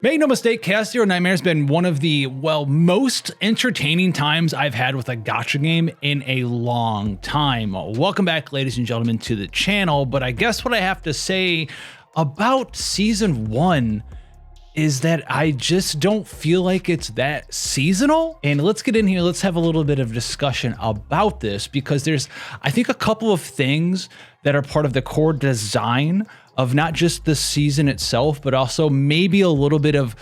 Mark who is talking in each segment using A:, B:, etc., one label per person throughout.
A: Make no mistake, Chaos Zero Nightmare has been one of the, most entertaining times I've had with a gacha game in a long time. Welcome back, ladies and gentlemen, to the channel. But I guess what I have to say about Season 1 is that I just don't feel like it's that seasonal. And let's get in here. Let's have a little bit of discussion about this, because there's, I think, a couple of things that are part of the core design of not just the season itself, but also maybe a little bit of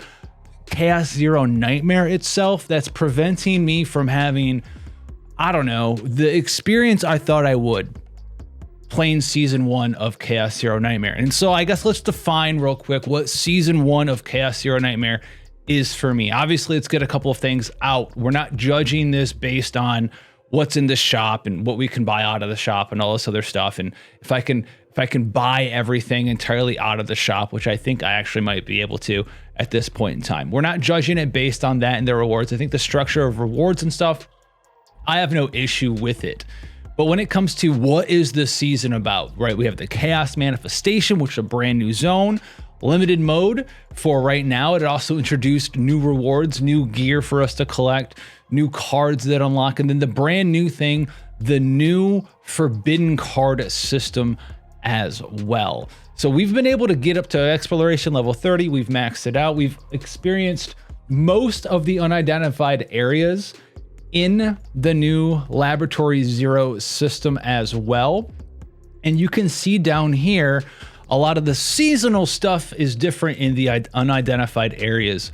A: Chaos Zero Nightmare itself that's preventing me from having, I don't know, the experience I thought I would playing Season 1 of Chaos Zero Nightmare. And so I guess let's define real quick what Season 1 of Chaos Zero Nightmare is for me. Obviously, let's get a couple of things out. We're not judging this based on what's in the shop and what we can buy out of the shop and all this other stuff. And if I can buy everything entirely out of the shop, which I think I actually might be able to at this point in time. We're not judging it based on that and the rewards. I think the structure of rewards and stuff, I have no issue with it. But when it comes to what is the season about, right? We have the Chaos Manifestation, which is a brand new zone, limited mode for right now. It also introduced new rewards, new gear for us to collect, new cards that unlock, and then the brand new thing, the new forbidden card system as well. So we've been able to get up to exploration level 30. We've maxed it out. We've experienced most of the unidentified areas in the new Laboratory Zero system as well. And you can see down here, a lot of the seasonal stuff is different in the unidentified areas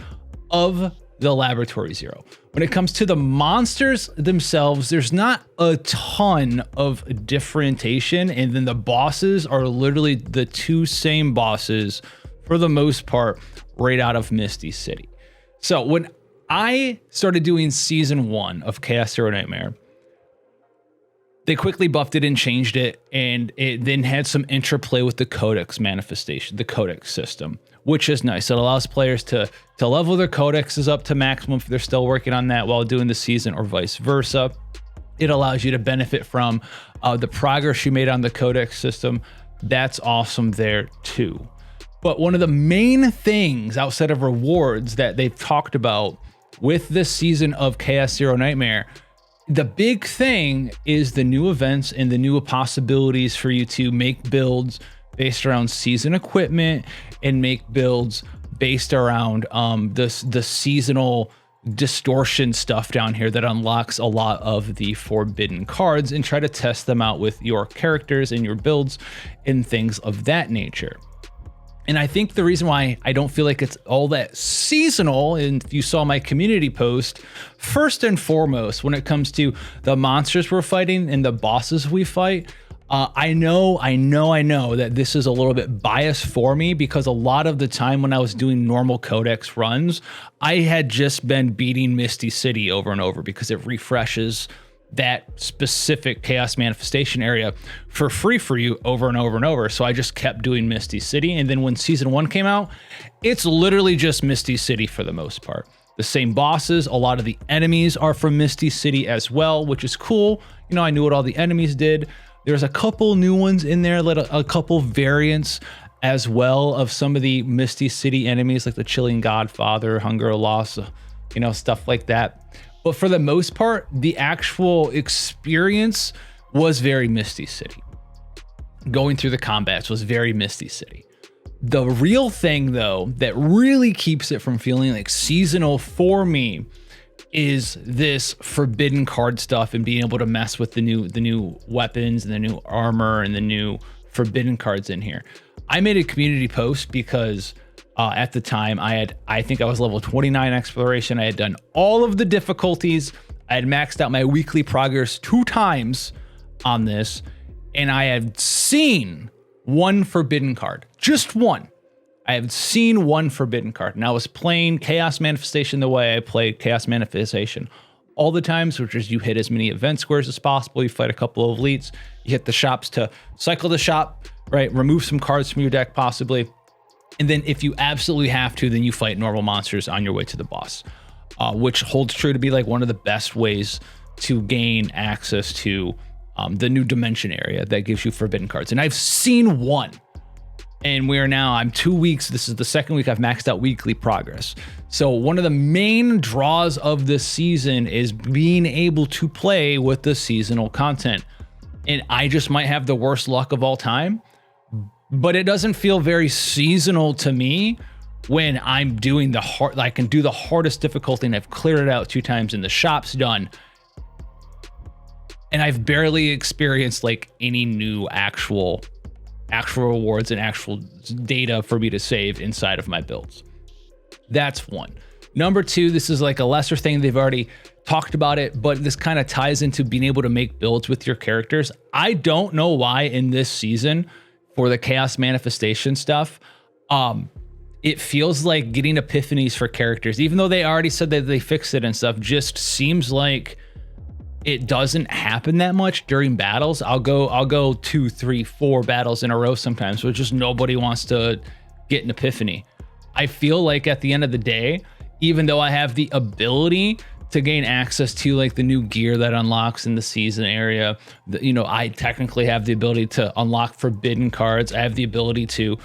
A: of the Laboratory Zero. When it comes to the monsters themselves, there's not a ton of differentiation, and then the bosses are literally the two same bosses for the most part right out of Misty City. So when I started doing Season 1 of Chaos Zero Nightmare, they quickly buffed it and changed it, and it then had some interplay with the Codex manifestation, the Codex system, which is nice. It allows players to level their codexes up to maximum if they're still working on that while doing the season, or vice versa. It allows you to benefit from the progress you made on the Codex system. That's awesome there too. But one of the main things outside of rewards that they've talked about with this season of Chaos Zero Nightmare, the big thing is the new events and the new possibilities for you to make builds based around season equipment and make builds based around the seasonal distortion stuff down here that unlocks a lot of the forbidden cards, and try to test them out with your characters and your builds and things of that nature. And I think the reason why I don't feel like it's all that seasonal, and if you saw my community post, first and foremost, when it comes to the monsters we're fighting and the bosses we fight, I know that this is a little bit biased for me, because a lot of the time when I was doing normal Codex runs, I had just been beating Misty City over and over because it refreshes that specific Chaos Manifestation area for free for you over and over and over. So I just kept doing Misty City. And then when Season 1 came out, it's literally just Misty City for the most part. The same bosses, a lot of the enemies are from Misty City as well, which is cool. You know, I knew what all the enemies did. There's a couple new ones in there, a couple variants as well of some of the Misty City enemies, like the Chilling Godfather, Hunger Loss, you know, stuff like that. But for the most part, the actual experience was very Misty City. Going through the combats was very Misty City. The real thing, though, that really keeps it from feeling like seasonal for me is this forbidden card stuff and being able to mess with the new weapons and the new armor and the new forbidden cards in here. I made a community post because at the time I think I was level 29 exploration. I had done all of the difficulties. I had maxed out my weekly progress 2 times on this, and I had seen one forbidden card, just one. I have seen one forbidden card, and I was playing Chaos Manifestation the way I play Chaos Manifestation all the times, which is you hit as many event squares as possible, you fight a couple of elites, you hit the shops to cycle the shop, right? Remove some cards from your deck possibly. And then if you absolutely have to, then you fight normal monsters on your way to the boss, which holds true to be like one of the best ways to gain access to the new dimension area that gives you forbidden cards. And I've seen one. And I'm 2 weeks. This is the second week I've maxed out weekly progress. So one of the main draws of this season is being able to play with the seasonal content. And I just might have the worst luck of all time, but it doesn't feel very seasonal to me when I'm doing I can do the hardest difficulty, and I've cleared it out 2 times and the shop's done. And I've barely experienced like any new actual rewards and actual data for me to save inside of my builds. That's one. Number 2, this is like a lesser thing. They've already talked about it, but this kind of ties into being able to make builds with your characters. I don't know why in this season for the chaos manifestation stuff, it feels like getting epiphanies for characters, even though they already said that they fixed it and stuff, just seems like it doesn't happen that much during battles. I'll go 2, 3, 4 battles in a row sometimes where just nobody wants to get an epiphany. I feel like at the end of the day, even though I have the ability to gain access to like the new gear that unlocks in the season area, I technically have the ability to unlock forbidden cards. I have the ability to,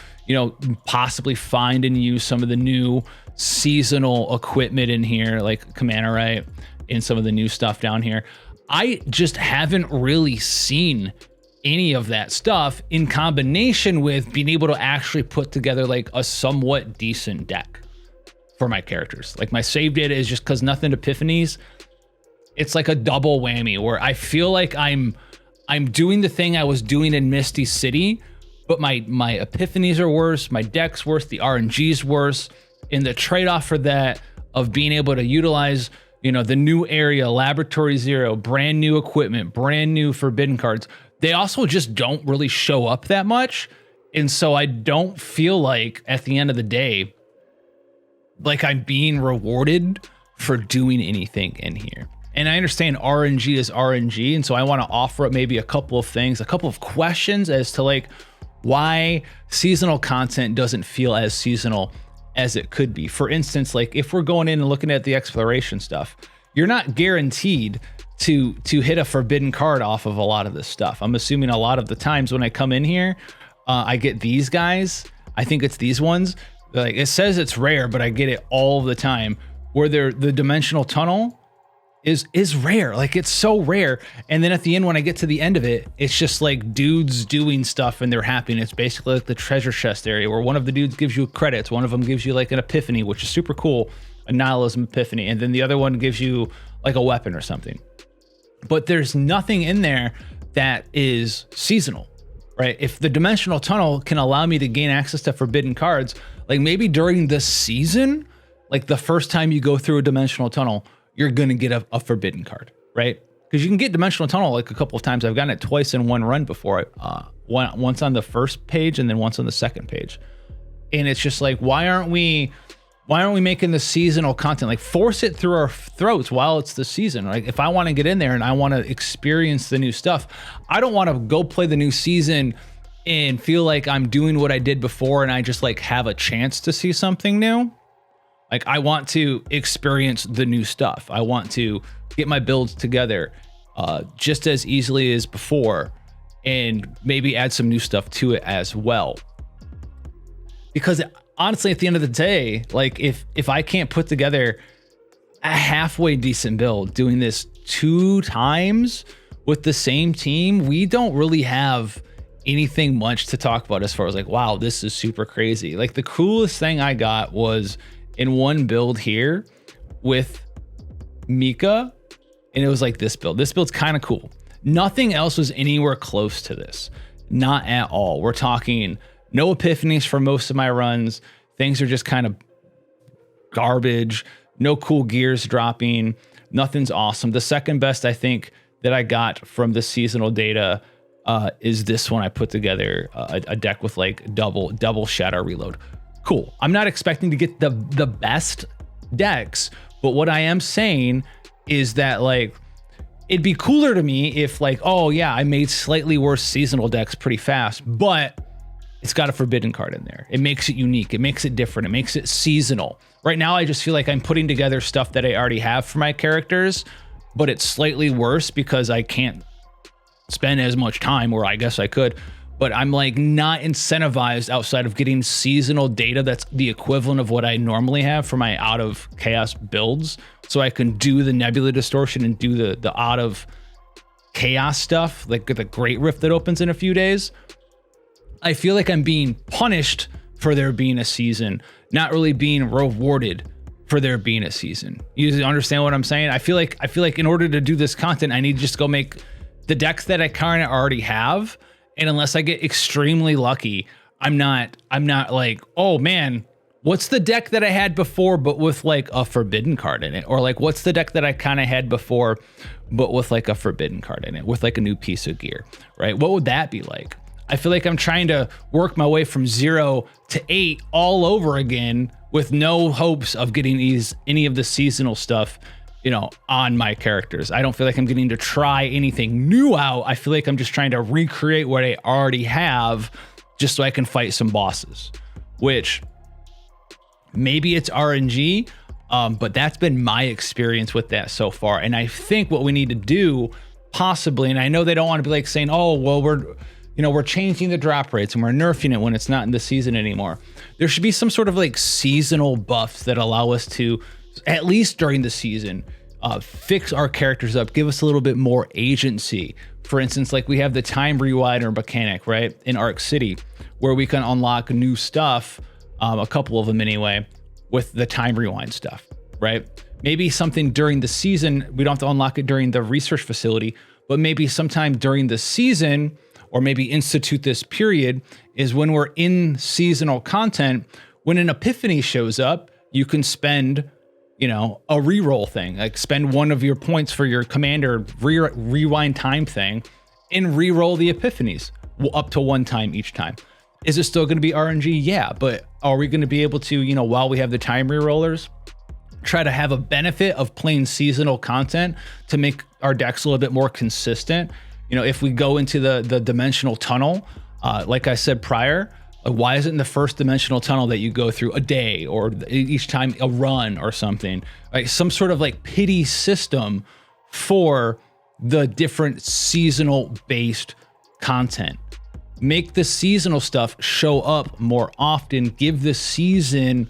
A: possibly find and use some of the new seasonal equipment in here, like Commanderite and some of the new stuff down here. I just haven't really seen any of that stuff in combination with being able to actually put together like a somewhat decent deck for my characters. Like my save data is just because nothing epiphanies. It's like a double whammy where I feel like I'm doing the thing I was doing in Misty City, but my epiphanies are worse, my deck's worse, the RNG's worse, and the trade-off for that of being able to utilize the new area, Laboratory Zero, brand new equipment, brand new forbidden cards, they also just don't really show up that much. And so I don't feel like at the end of the day, like I'm being rewarded for doing anything in here. And I understand RNG is RNG. And so I want to offer up maybe a couple of things, a couple of questions as to like why seasonal content doesn't feel as seasonal as it could be. For instance, like if we're going in and looking at the exploration stuff, you're not guaranteed to hit a forbidden card off of a lot of this stuff. I'm assuming a lot of the times when I come in here, I get these guys. I think it's these ones. Like it says it's rare, but I get it all the time. Where the dimensional tunnel is rare. Like it's so rare. And then at the end, when I get to the end of it, it's just like dudes doing stuff and they're happy. And it's basically like the treasure chest area where one of the dudes gives you credits. One of them gives you like an epiphany, which is super cool. A nihilism epiphany. And then the other one gives you like a weapon or something. But there's nothing in there that is seasonal, right? If the dimensional tunnel can allow me to gain access to forbidden cards, like maybe during the season, like the first time you go through a dimensional tunnel, you're going to get a forbidden card, right? Because you can get dimensional tunnel like a couple of times. I've gotten it twice in one run before. Once on the first page and then once on the second page. And it's just like, why aren't we making the seasonal content? Like force it through our throats while it's the season, right? If I want to get in there and I want to experience the new stuff, I don't want to go play the new season and feel like I'm doing what I did before and I just like have a chance to see something new. Like I want to experience the new stuff. I want to get my builds together just as easily as before and maybe add some new stuff to it as well. Because honestly, at the end of the day, like if I can't put together a halfway decent build doing this 2 times with the same team, we don't really have anything much to talk about as far as like, wow, this is super crazy. Like the coolest thing I got was in one build here with Mika, and it was like this build. This build's kind of cool. Nothing else was anywhere close to this. Not at all. We're talking no epiphanies for most of my runs. Things are just kind of garbage. No cool gears dropping. Nothing's awesome. The second best I think that I got from the seasonal data is this one. I put together a deck with like double shadow reload. Cool. I'm not expecting to get the best decks, but what I am saying is that like it'd be cooler to me if like, oh yeah, I made slightly worse seasonal decks pretty fast, but it's got a forbidden card in there. It makes it unique. It makes it different. It makes it seasonal. Right now, I just feel like I'm putting together stuff that I already have for my characters, but it's slightly worse because I can't spend as much time, or I guess I could, but I'm like not incentivized outside of getting seasonal data that's the equivalent of what I normally have for my out of chaos builds. So I can do the nebula distortion and do the out of chaos stuff, like the great rift that opens in a few days. I feel like I'm being punished for there being a season, not really being rewarded for there being a season. You understand what I'm saying? I feel like in order to do this content, I need to just go make the decks that I kind of already have. And unless I get extremely lucky, I'm not like, oh man, what's the deck that I had before, but with like a forbidden card in it? Or like, what's the deck that I kind of had before, but with like a forbidden card in it, with like a new piece of gear, right? What would that be like? I feel like I'm trying to work my way from 0 to 8 all over again with no hopes of getting any of the seasonal stuff, you know, on my characters. I don't feel like I'm getting to try anything new out. I feel like I'm just trying to recreate what I already have just so I can fight some bosses, which maybe it's RNG, but that's been my experience with that so far. And I think what we need to do possibly, and I know they don't want to be like saying, oh, well, we're changing the drop rates and we're nerfing it when it's not in the season anymore. There should be some sort of like seasonal buffs that allow us to, at least during the season, fix our characters up, give us a little bit more agency. For instance, like we have the time rewinder mechanic, right, in Arc City, where we can unlock new stuff, a couple of them anyway, with the time rewind stuff, right? Maybe something during the season, we don't have to unlock it during the research facility, but maybe sometime during the season, or maybe institute this period, is when we're in seasonal content, when an epiphany shows up, you can spend, you know, a reroll thing, like spend one of your points for your commander rewind time thing and reroll the epiphanies up to 1 time each time. Is it still going to be RNG? Yeah, but are we going to be able to, you know, while we have the time rerollers, try to have a benefit of playing seasonal content to make our decks a little bit more consistent? You know, if we go into the dimensional tunnel, like I said prior, why isn't the first dimensional tunnel that you go through a day, or each time a run or something, like some sort of like pity system for the different seasonal based content? Make the seasonal stuff show up more often, give the season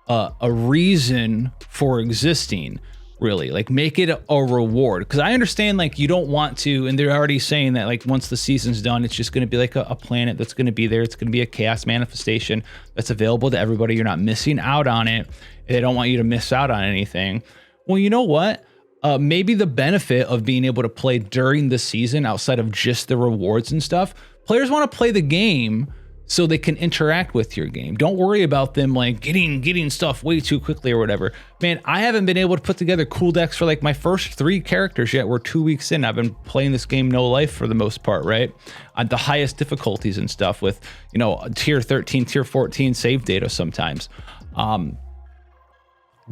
A: a reason for existing, really, like make it a reward. Because I understand like you don't want to, and they're already saying that like once the season's done, it's just going to be like a planet that's going to be there. It's going to be a chaos manifestation that's available to everybody. You're not missing out on it. They don't want you to miss out on anything. Well, you know what? Maybe the benefit of being able to play during the season outside of just the rewards and stuff, players want to play the game so they can interact with your game. Don't worry about them like getting stuff way too quickly or whatever. Man, I haven't been able to put together cool decks for like my first 3 characters yet. We're 2 weeks in. I've been playing this game no life for the most part, right? At the highest difficulties and stuff with, you know, tier 13, tier 14 save data sometimes.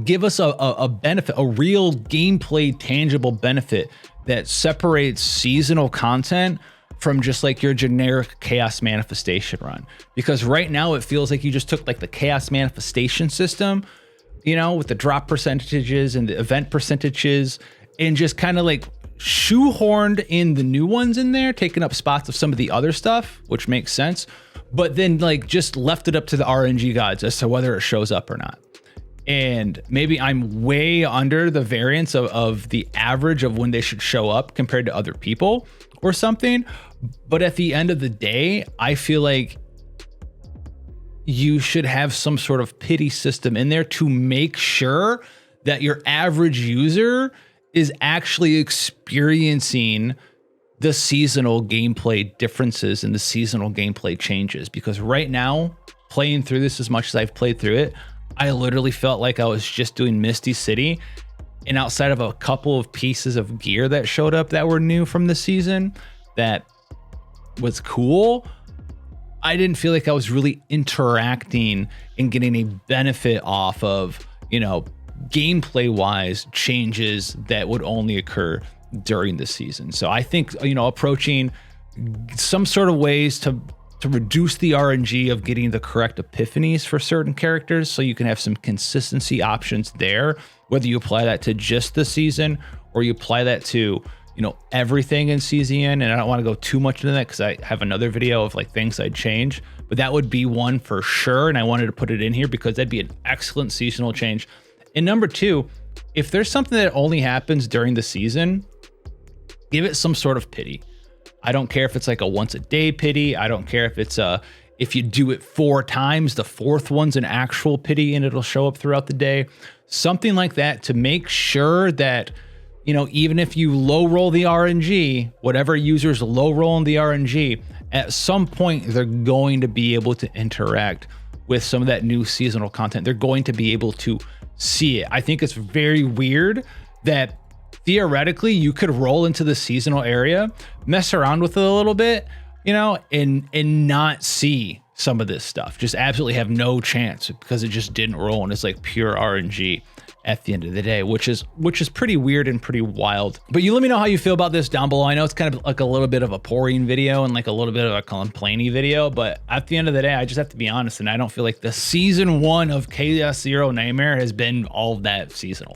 A: Give us a benefit, a real gameplay tangible benefit that separates seasonal content from just like your generic chaos manifestation run. Because right now it feels like you just took like the chaos manifestation system, you know, with the drop percentages and the event percentages, and just kind of like shoehorned in the new ones in there, taking up spots of some of the other stuff, which makes sense, but then like just left it up to the RNG gods as to whether it shows up or not. And maybe I'm way under the variance of the average of when they should show up compared to other people or something. But at the end of the day, I feel like you should have some sort of pity system in there to make sure that your average user is actually experiencing the seasonal gameplay differences and the seasonal gameplay changes. Because right now, playing through this as much as I've played through it, I literally felt like I was just doing Misty City. And outside of a couple of pieces of gear that showed up that were new from the season that was cool, I didn't feel like I was really interacting and getting a benefit off of, you know, gameplay wise changes that would only occur during the season. So I think, you know, approaching some sort of ways to reduce the RNG of getting the correct epiphanies for certain characters, so you can have some consistency options there, whether you apply that to just the season or you apply that to, you know, everything in CZN, and I don't want to go too much into that because I have another video of like things I'd change, but that would be one for sure. And I wanted to put it in here because that'd be an excellent seasonal change. And number two, if there's something that only happens during the season, give it some sort of pity. I don't care if it's like a once a day pity. I don't care if it's if you do it 4 times, the 4th one's an actual pity and it'll show up throughout the day. Something like that to make sure that, you know, even if you low roll the RNG, whatever users low roll in the RNG, at some point they're going to be able to interact with some of that new seasonal content. They're going to be able to see it. I think it's very weird that theoretically you could roll into the seasonal area, mess around with it a little bit, you know, and not see some of this stuff. Just absolutely have no chance because it just didn't roll and it's like pure RNG at the end of the day, which is pretty weird and pretty wild. But you let me know how you feel about this down below. I know it's kind of like a little bit of a pouring video and like a little bit of a complaining video, but at the end of the day, I just have to be honest, and I don't feel like the season 1 of Chaos Zero Nightmare has been all that seasonal.